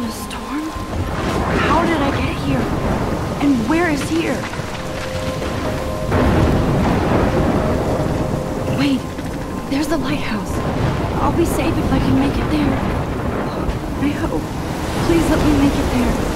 a storm? How did I get here? And where is here? Wait, there's the lighthouse. I'll be safe if I can make it there. I hope. Please let me make it there.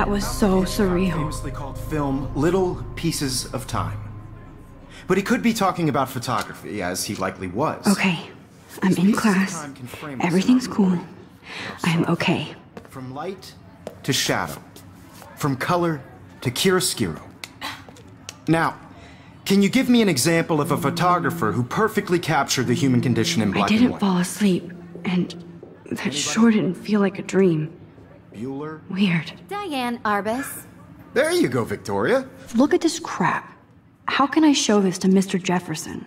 Was so surreal. Famously called film Little Pieces of Time. But he could be talking about photography, as he likely was. Okay, I'm in class. Everything's cool. I'm okay. From light to shadow. From color to chiaroscuro. Now, can you give me an example of a photographer who perfectly captured the human condition in black and white? I didn't fall asleep, and that sure didn't feel like a dream. Bueller? Weird. Diane Arbus. There you go, Victoria. Look at this crap. How can I show this to Mr. Jefferson?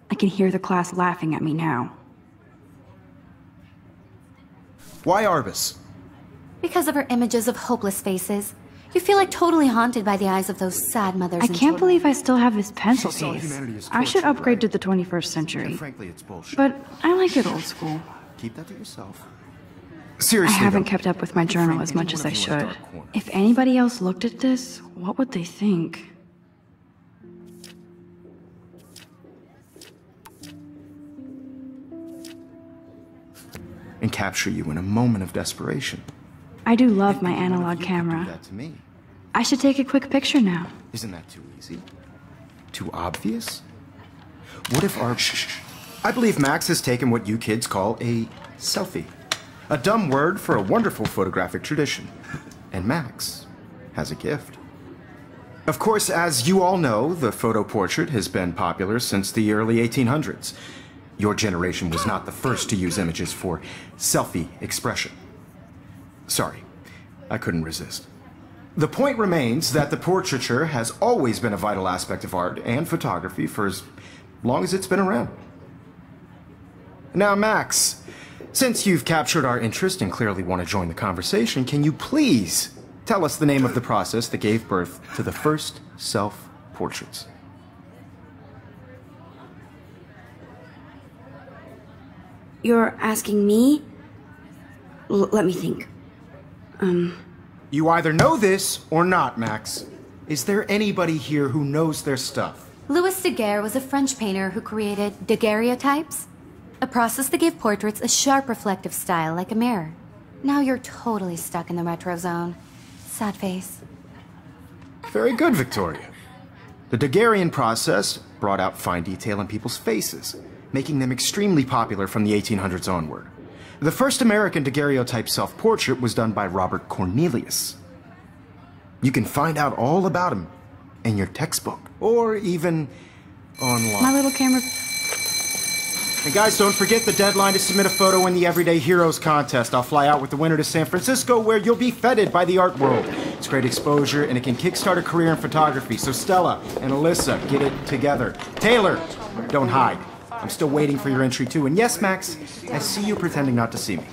I can hear the class laughing at me now. Why Arbus? Because of her images of hopeless faces. You feel like totally haunted by the eyes of those sad mothers. I can't believe I still have this pencil She saw case. humanity as I should torture, upgrade right? to the 21st century. And frankly, it's bullshit. But I like it old school. Keep that to yourself. I Seriously, haven't though, kept up with my journal as much as I should. dark corner. If anybody else looked at this, what would they think? And capture you in a moment of desperation. I do love my Maybe one of analog you could camera. do that to me. I should take a quick picture now. Isn't that too easy? Too obvious? What if our... I believe Max has taken what you kids call a selfie. A dumb word for a wonderful photographic tradition. And Max has a gift. Of course, as you all know, the photo portrait has been popular since the early 1800s. Your generation was not the first to use images for selfie expression. Sorry, I couldn't resist. The point remains that the portraiture has always been a vital aspect of art and photography for as long as it's been around. Now, Max, since you've captured our interest and clearly want to join the conversation, can you please tell us the name of the process that gave birth to the first self-portraits? You're asking me? Let me think. You either know this or not, Max. Is there anybody here who knows their stuff? Louis Daguerre was a French painter who created daguerreotypes, a process that gave portraits a sharp reflective style like a mirror. Now you're totally stuck in the retro zone. Sad face. Very good, Victoria. The Daguerrean process brought out fine detail in people's faces, making them extremely popular from the 1800s onward. The first American daguerreotype self-portrait was done by Robert Cornelius. You can find out all about him in your textbook, or even online. My little camera... And guys, don't forget the deadline to submit a photo in the Everyday Heroes contest. I'll fly out with the winner to San Francisco, where you'll be feted by the art world. It's great exposure, and it can kickstart a career in photography. So Stella and Alyssa, get it together. Taylor, don't hide. I'm still waiting for your entry, too. And yes, Max, I see you pretending not to see me.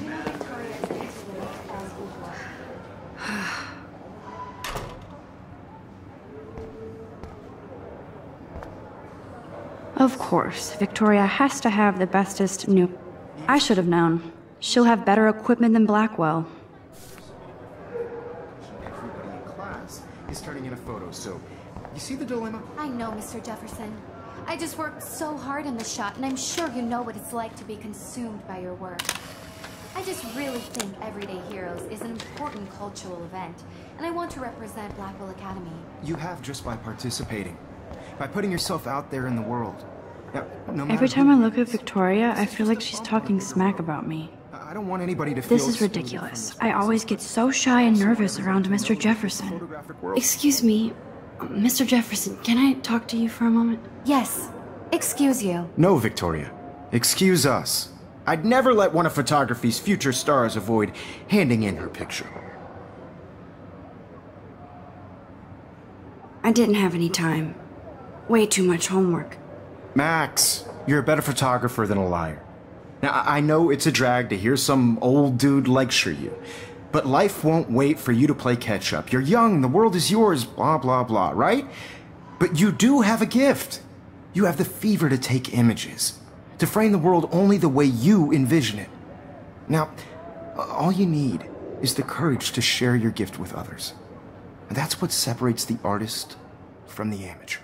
Of course, Victoria has to have the bestest new... I should have known. She'll have better equipment than Blackwell. Everybody in class is turning in a photo, so you see the dilemma? I know, Mr. Jefferson. I just worked so hard on the shot, and I'm sure you know what it's like to be consumed by your work. I just really think Everyday Heroes is an important cultural event, and I want to represent Blackwell Academy. You have just by participating, by putting yourself out there in the world. Now, no matter Every time I who- look at Victoria, I feel like she's talking smack about me. I don't want anybody to feel This is ridiculous. I always get so shy and nervous around Mr. Jefferson. photographic world. Excuse me, Mr. Jefferson, can I talk to you for a moment? Yes, excuse you. No, Victoria. Excuse us. I'd never let one of photography's future stars avoid handing in her picture. I didn't have any time. Way too much homework. Max, you're a better photographer than a liar. Now, I know it's a drag to hear some old dude lecture you, but life won't wait for you to play catch-up. You're young, the world is yours, blah, blah, blah, right? But you do have a gift. You have the fever to take images, to frame the world only the way you envision it. Now, all you need is the courage to share your gift with others. And that's what separates the artist from the amateur.